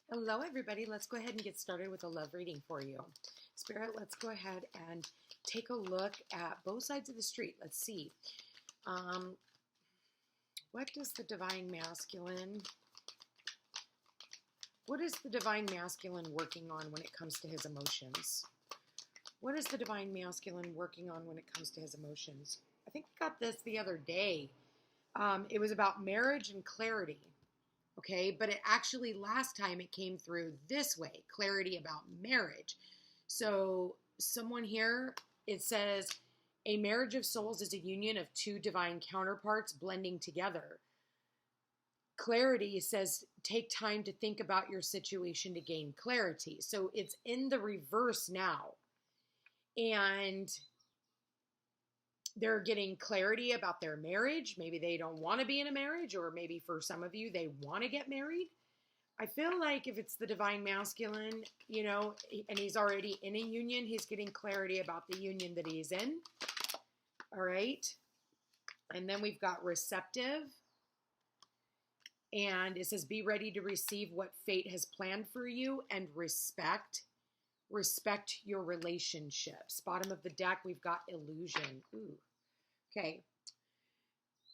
Hello, everybody. Let's go ahead and get started with a love reading for you. Spirit, let's go ahead and take a look at both sides of the street. Let's see. What is the divine masculine working on when it comes to his emotions? What is the divine masculine working on when it comes to his emotions? I think I got this the other day. It was about marriage and clarity. Okay, but it actually last time it came through this way, clarity about marriage. So someone here, it says, a marriage of souls is a union of two divine counterparts blending together. Clarity says, take time to think about your situation to gain clarity. So it's in the reverse now. And they're getting clarity about their marriage. Maybe they don't want to be in a marriage, or maybe for some of you, they want to get married. I feel like if it's the divine masculine, you know, and he's already in a union, he's getting clarity about the union that he's in. All right. And then we've got receptive. And it says, be ready to receive what fate has planned for you, and respect your relationships. Bottom of the deck, we've got illusion. Ooh. Okay.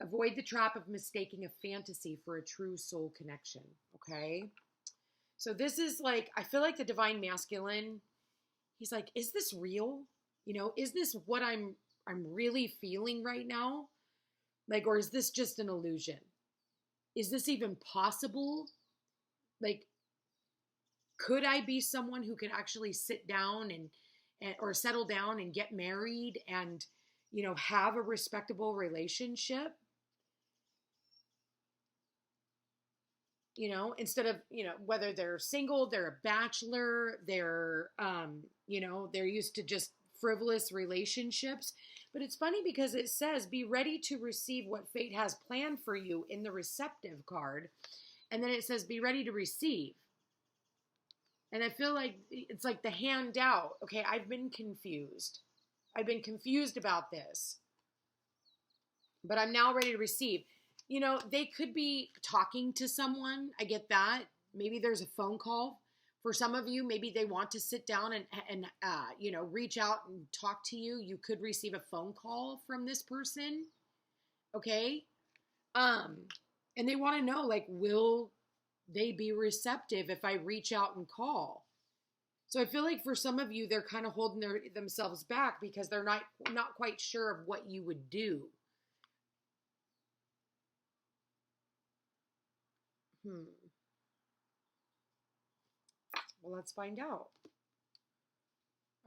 Avoid the trap of mistaking a fantasy for a true soul connection. Okay. So this is like, I feel like the divine masculine, he's like, is this real? You know, is this what I'm really feeling right now? Like, or is this just an illusion? Is this even possible? Like, could I be someone who could actually sit down and or settle down and get married and, you know, have a respectable relationship? You know, instead of, you know, whether they're single, they're a bachelor, they're, you know, they're used to just frivolous relationships. But it's funny because it says, be ready to receive what fate has planned for you in the receptive card. And then it says, be ready to receive. And I feel like it's like the handout. Okay, I've been confused. I've been confused about this. But I'm now ready to receive. You know, they could be talking to someone. I get that. Maybe there's a phone call. For some of you, maybe they want to sit down and you know, reach out and talk to you. You could receive a phone call from this person. Okay? And they want to know, like, will they be receptive if I reach out and call? So I feel like for some of you, they're kind of holding themselves back because they're not quite sure of what you would do. Well, let's find out.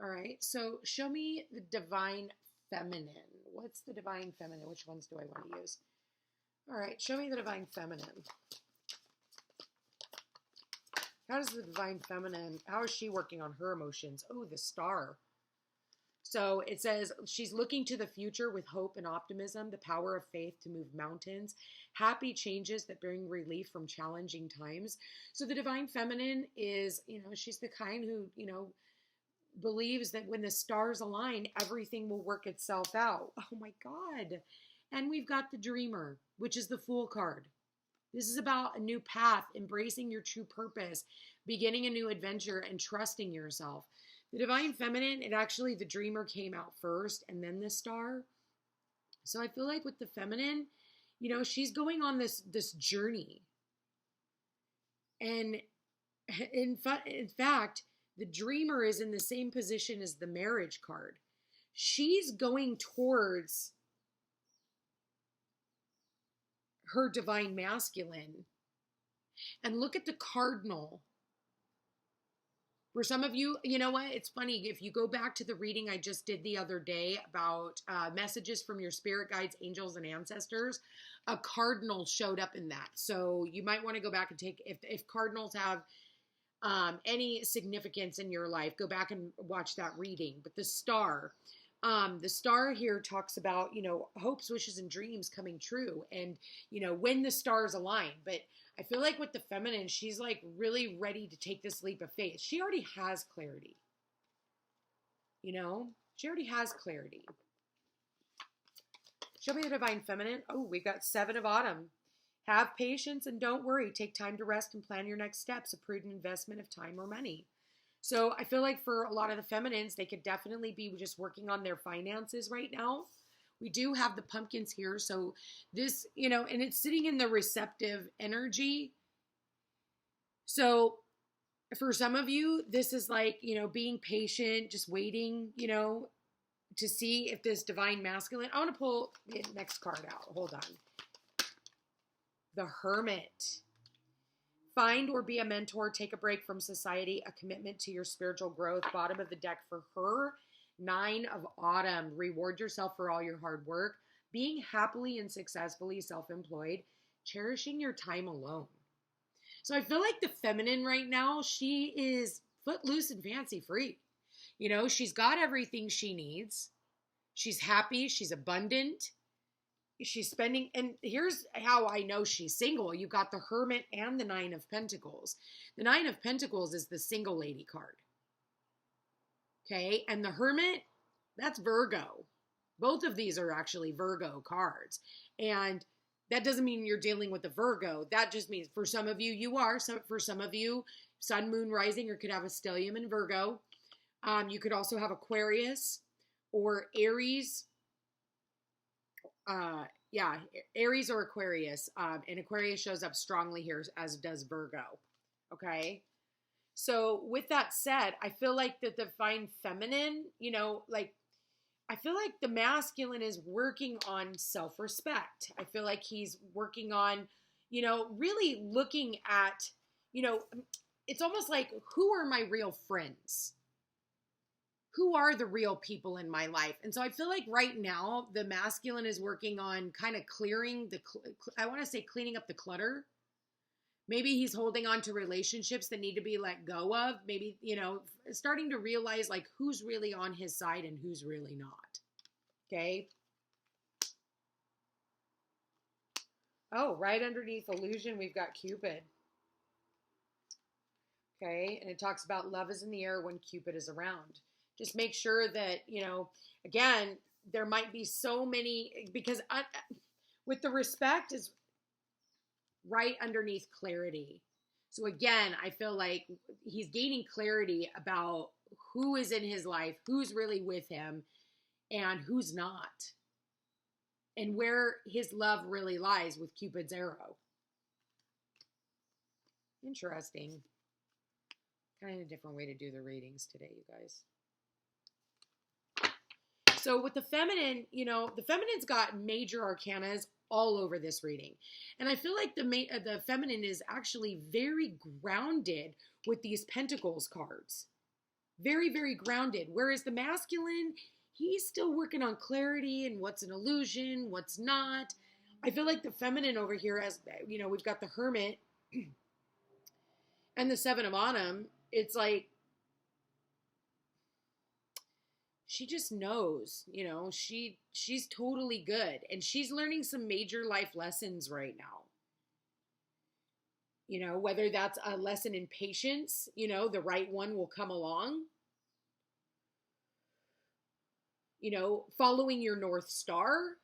All right. So show me the divine feminine. What's the divine feminine? Which ones do I want to use? All right. Show me the divine feminine. How does the divine feminine, how is she working on her emotions? Oh, the star. So it says she's looking to the future with hope and optimism, the power of faith to move mountains, happy changes that bring relief from challenging times. So the divine feminine is, you know, she's the kind who, you know, believes that when the stars align, everything will work itself out. Oh my God. And we've got the dreamer, which is the Fool card. This is about a new path, embracing your true purpose, beginning a new adventure, and trusting yourself. The divine feminine, the dreamer came out first and then the star. So I feel like with the feminine, you know, she's going on this journey. And in fact, the dreamer is in the same position as the marriage card. She's going towards her divine masculine. And look at the cardinal. For some of you, you know what? It's funny. If you go back to the reading I just did the other day about messages from your spirit guides, angels, and ancestors, a cardinal showed up in that. So you might want to go back and take, if cardinals have any significance in your life, go back and watch that reading. But the star here talks about, you know, hopes, wishes, and dreams coming true. And, you know, when the stars align. But I feel like with the feminine, she's like really ready to take this leap of faith. She already has clarity. You know, she already has clarity. Show me the divine feminine. Oh, we've got 7 of autumn. Have patience and don't worry. Take time to rest and plan your next steps, a prudent investment of time or money. So I feel like for a lot of the feminines, they could definitely be just working on their finances right now. We do have the pumpkins here. So this, and it's sitting in the receptive energy. So for some of you, this is like, being patient, just waiting, to see if this divine masculine. I want to pull the next card out. Hold on. The Hermit. Find or be a mentor, take a break from society, a commitment to your spiritual growth. Bottom of the deck for her, 9 of Autumn. Reward yourself for all your hard work. Being happily and successfully self-employed. Cherishing your time alone. So I feel like the feminine right now, she is footloose and fancy free. She's got everything she needs. She's happy. She's abundant. She's spending, and here's how I know she's single. You got the Hermit and the 9 of Pentacles. The 9 of Pentacles is the single lady card. Okay, and the Hermit, that's Virgo. Both of these are actually Virgo cards. And that doesn't mean you're dealing with a Virgo. That just means for some of you, you are. So for some of you, Sun, Moon, Rising, or could have a stellium in Virgo. You could also have Aquarius or Aries. Aries or Aquarius. And Aquarius shows up strongly here, as does Virgo. Okay. So with that said, I feel like the divine feminine, I feel like the masculine is working on self-respect. I feel like he's working on, really looking at, it's almost like, who are my real friends? Who are the real people in my life? And so I feel like right now the masculine is working on kind of clearing cleaning up the clutter. Maybe he's holding on to relationships that need to be let go of. Maybe, starting to realize like who's really on his side and who's really not. Okay. Oh, right underneath illusion, we've got Cupid. Okay. And it talks about love is in the air when Cupid is around. Just make sure that, again, there might be so many, because with the respect is right underneath clarity. So again, I feel like he's gaining clarity about who is in his life, who's really with him, and who's not. And where his love really lies with Cupid's arrow. Interesting. Kind of a different way to do the readings today, you guys. So with the feminine, the feminine's got major arcanas all over this reading. And I feel like the feminine is actually very grounded with these Pentacles cards. Very, very grounded. Whereas the masculine, he's still working on clarity and what's an illusion, what's not. I feel like the feminine over here, as we've got the Hermit and the 7 of Autumn. It's like, she just knows, she's totally good. And she's learning some major life lessons right now. Whether that's a lesson in patience, the right one will come along. Following your North Star,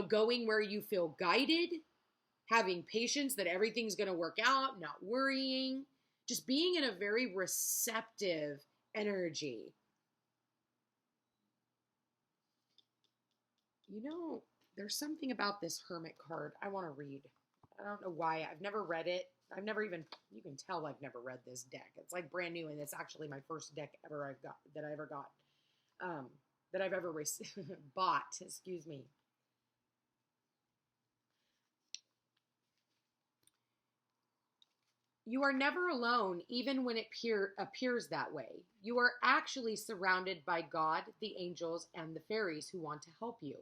going where you feel guided, having patience that everything's going to work out, not worrying, just being in a very receptive energy. There's something about this Hermit card I want to read. I don't know why. I've never read it. You can tell I've never read this deck. It's like brand new, and it's actually my first deck that I ever bought. Excuse me. You are never alone, even when it appears that way. You are actually surrounded by God, the angels, and the fairies who want to help you.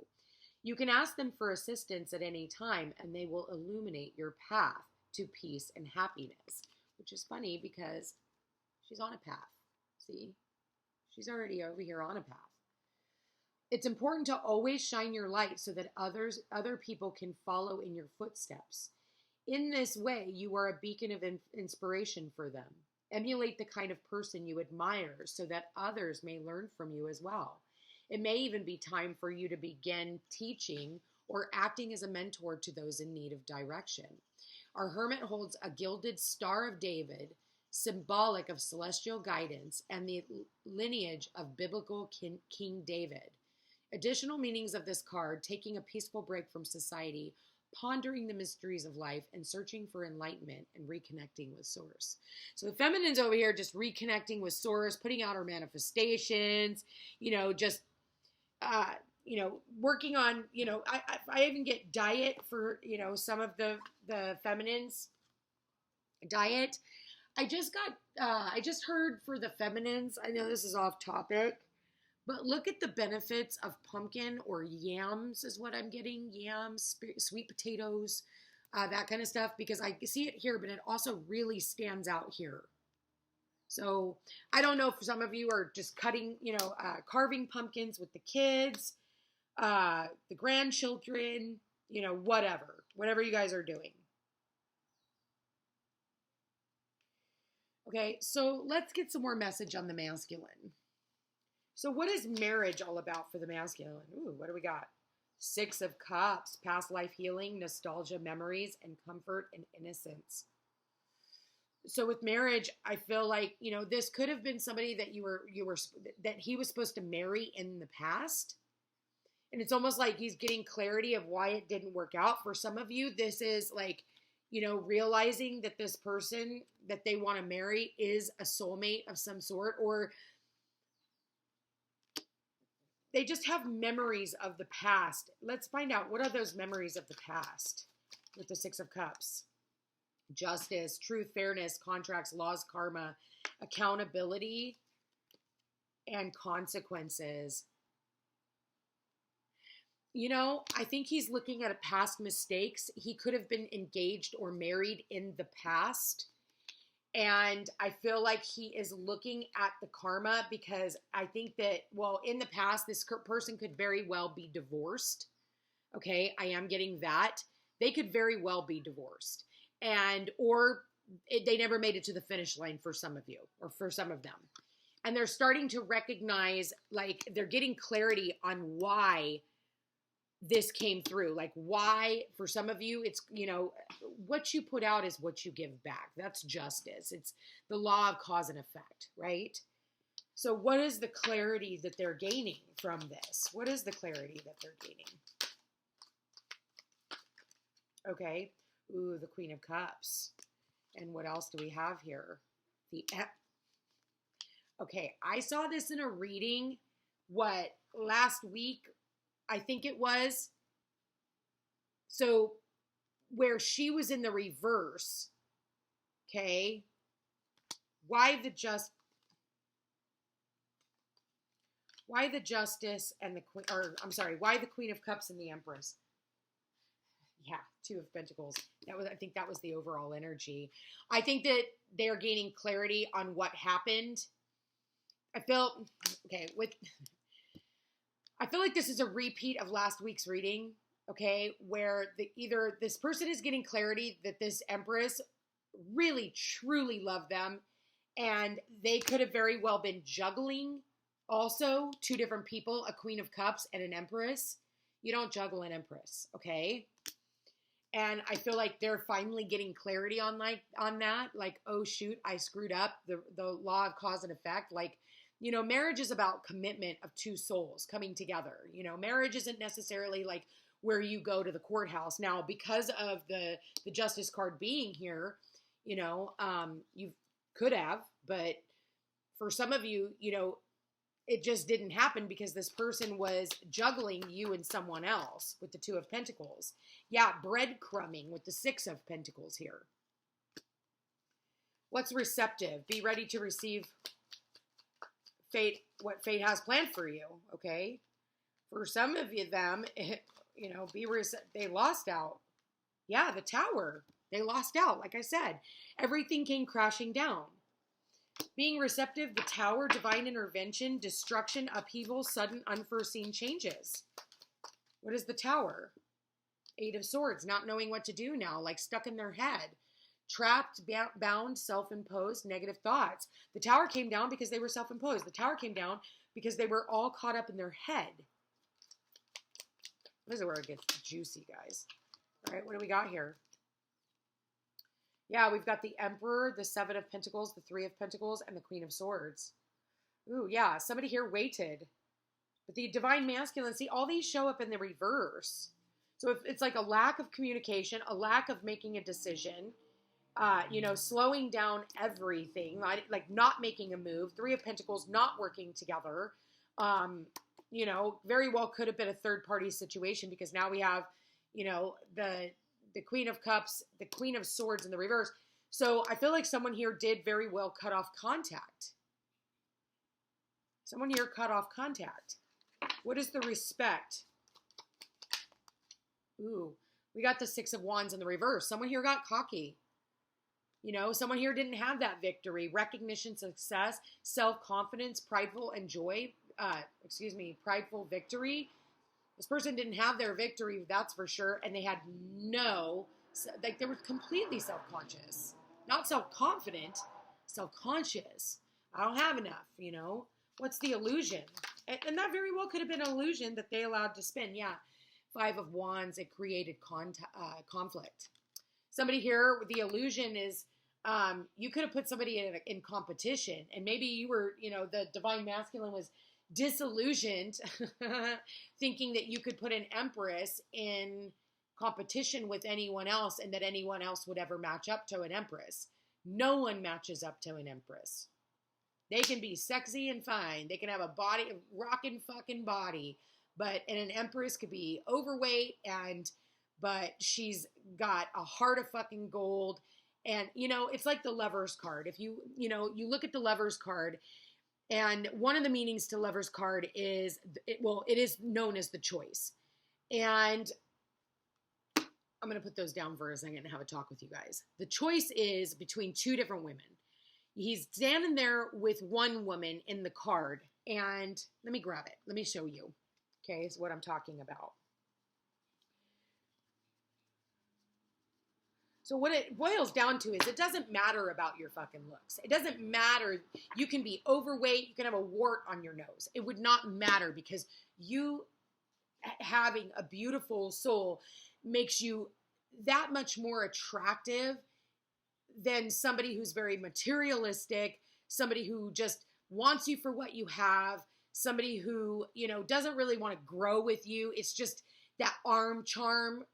You can ask them for assistance at any time, and they will illuminate your path to peace and happiness. Which is funny because she's on a path. See? She's already over here on a path. It's important to always shine your light so that other people can follow in your footsteps. In this way, you are a beacon of inspiration for them. Emulate the kind of person you admire so that others may learn from you as well. It may even be time for you to begin teaching or acting as a mentor to those in need of direction. Our hermit holds a gilded Star of David, symbolic of celestial guidance and the lineage of biblical King David. Additional meanings of this card: taking a peaceful break from society, pondering the mysteries of life, and searching for enlightenment and reconnecting with source. So the feminine's over here just reconnecting with source, putting out her manifestations, just working on, I even get diet for, some of the feminines. Diet. I just heard for the feminines, I know this is off topic, but look at the benefits of pumpkin or yams is what I'm getting. Yams, sweet potatoes, that kind of stuff, because I see it here, but it also really stands out here. So I don't know if some of you are just cutting, carving pumpkins with the kids, the grandchildren, whatever you guys are doing. Okay, so let's get some more message on the masculine. So what is marriage all about for the masculine? Ooh, what do we got? 6 of Cups, past life healing, nostalgia, memories, and comfort and innocence. So with marriage, I feel like, this could have been somebody that that he was supposed to marry in the past. And it's almost like he's getting clarity of why it didn't work out. For some of you, this is like, realizing that this person that they want to marry is a soulmate of some sort, or they just have memories of the past. Let's find out, what are those memories of the past with the 6 of Cups? Justice, truth, fairness, contracts, laws, karma, accountability, and consequences. I think he's looking at past mistakes. He could have been engaged or married in the past. And I feel like he is looking at the karma, because I think that, in the past, this person could very well be divorced. Okay, I am getting that. They could very well be divorced. Or they never made it to the finish line for some of you, or for some of them. And they're starting to recognize, like, they're getting clarity on why this came through. Like, why, for some of you, it's, what you put out is what you give back. That's justice. It's the law of cause and effect, right? So what is the clarity that they're gaining from this? What is the clarity that they're gaining? Okay. Ooh, the Queen of Cups. And what else do we have here? Okay, I saw this in a reading, last week, I think it was. So where she was in the reverse, okay? Why the Justice and the Queen, why the Queen of Cups and the Empress? Yeah, 2 of Pentacles. I think that was the overall energy. I think that they're gaining clarity on what happened. I feel like this is a repeat of last week's reading, okay, where either this person is getting clarity that this Empress really, truly loved them, and they could have very well been juggling also 2 different people, a Queen of Cups and an Empress. You don't juggle an Empress, okay? And I feel like they're finally getting clarity on that. Like, oh shoot, I screwed up. The law of cause and effect. Like, marriage is about commitment of 2 souls coming together. Marriage isn't necessarily like where you go to the courthouse. Now, because of the Justice card being here, you could have, but for some of you, it just didn't happen because this person was juggling you and someone else with the 2 of Pentacles. Yeah, breadcrumbing with the 6 of Pentacles here. What's receptive? Be ready to receive fate, what fate has planned for you, okay? For some of them, they lost out. Yeah, the Tower. They lost out, like I said. Everything came crashing down. Being receptive, the Tower, divine intervention, destruction, upheaval, sudden, unforeseen changes. What is the Tower? 8 of Swords, not knowing what to do now, like stuck in their head. Trapped, bound, self-imposed, negative thoughts. The Tower came down because they were self-imposed. The Tower came down because they were all caught up in their head. This is where it gets juicy, guys. All right, what do we got here? Yeah, we've got the Emperor, the Seven of Pentacles, the Three of Pentacles, and the Queen of Swords. Ooh, yeah, somebody here waited. But the Divine Masculine, see, all these show up in the reverse. So if it's like a lack of communication, a lack of making a decision, slowing down everything, like not making a move. Three of Pentacles not working together. Very well could have been a third party situation, because now we have, the Queen of Cups, the Queen of Swords in the reverse. So I feel like someone here did very well cut off contact. Someone here cut off contact. What is the respect? Ooh, we got the Six of Wands in the reverse. Someone here got cocky. Someone here didn't have that victory, recognition, success, self-confidence, prideful victory. This person didn't have their victory, that's for sure. And they had they were completely self-conscious. Not self-confident, self-conscious. I don't have enough, What's the illusion? And that very well could have been an illusion that they allowed to spin. Yeah, Five of Wands, it created conflict. Somebody here, the illusion is you could have put somebody in competition, and maybe you were, the Divine Masculine was disillusioned, thinking that you could put an Empress in competition with anyone else, and that anyone else would ever match up to an Empress. No one matches up to an Empress. They can be sexy and fine. They can have a rockin' fucking body, and an Empress could be overweight but she's got a heart of fucking gold. And, it's like the Lover's card. If you look at the Lover's card, and one of the meanings to Lover's card is, it is known as the choice. And I'm going to put those down for a second and have a talk with you guys. The choice is between two different women. He's standing there with one woman in the card. And let me grab it. Let me show you. Okay, is what I'm talking about. So what it boils down to is, it doesn't matter about your fucking looks. It doesn't matter. You can be overweight. You can have a wart on your nose. It would not matter, because you having a beautiful soul makes you that much more attractive than somebody who's very materialistic, somebody who just wants you for what you have, somebody who, doesn't really want to grow with you. It's just that arm charm,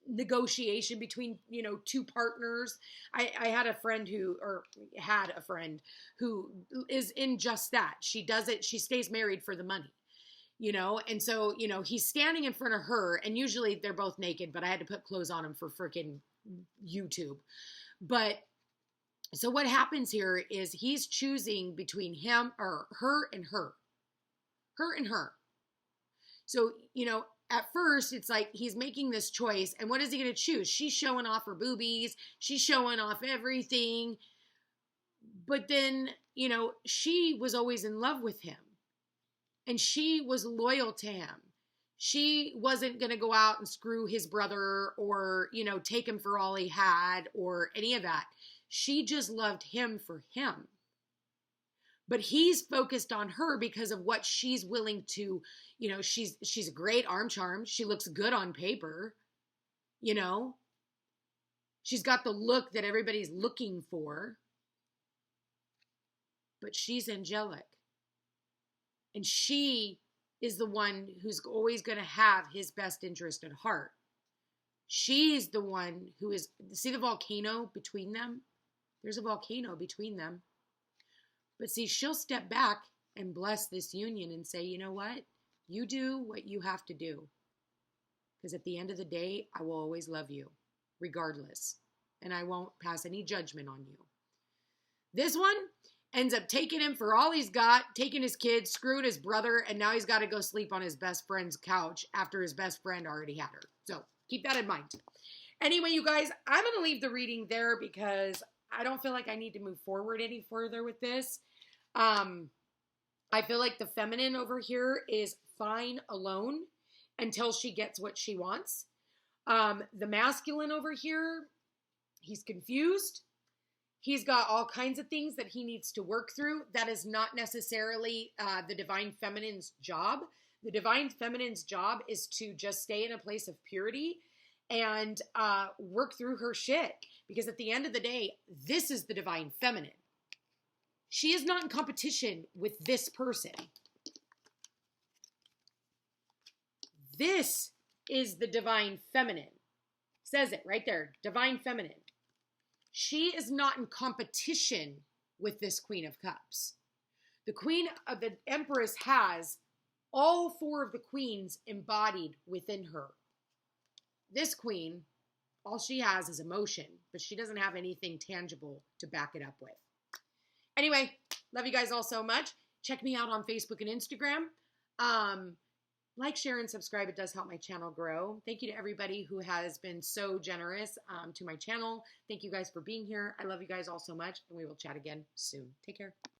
negotiation between, two partners. I had a friend who is in just that. She does it. She stays married for the money, and so, he's standing in front of her, and usually they're both naked, but I had to put clothes on him for freaking YouTube. But so what happens here is he's choosing between him or her and her. So, at first it's like he's making this choice, and what is he going to choose? She's showing off her boobies. She's showing off everything. But then, she was always in love with him, and she was loyal to him. She wasn't going to go out and screw his brother or, take him for all he had or any of that. She just loved him for him. But he's focused on her because of what she's willing to, she's a great arm charm. She looks good on paper. She's got the look that everybody's looking for. But she's angelic. And she is the one who's always going to have his best interest at heart. She's the one who is, see the volcano between them? There's a volcano between them. But see, she'll step back and bless this union and say, you know what? You do what you have to do. Because at the end of the day, I will always love you, regardless. And I won't pass any judgment on you. This one ends up taking him for all he's got, taking his kids, screwing his brother, and now he's got to go sleep on his best friend's couch after his best friend already had her. So keep that in mind. Anyway, you guys, I'm going to leave the reading there because I don't feel like I need to move forward any further with this. I feel like the feminine over here is fine alone until she gets what she wants. The masculine over here, he's confused. He's got all kinds of things that he needs to work through. That is not necessarily the divine feminine's job. The divine feminine's job is to just stay in a place of purity and work through her shit. Because at the end of the day, this is the divine feminine. She is not in competition with this person. This is the divine feminine. Says it right there, divine feminine. She is not in competition with this Queen of Cups. The Queen of the Empress has all four of the queens embodied within her. This queen, all she has is emotion, but she doesn't have anything tangible to back it up with. Anyway, love you guys all so much. Check me out on Facebook and Instagram. Like, share, and subscribe. It does help my channel grow. Thank you to everybody who has been so generous to my channel. Thank you guys for being here. I love you guys all so much, and we will chat again soon. Take care.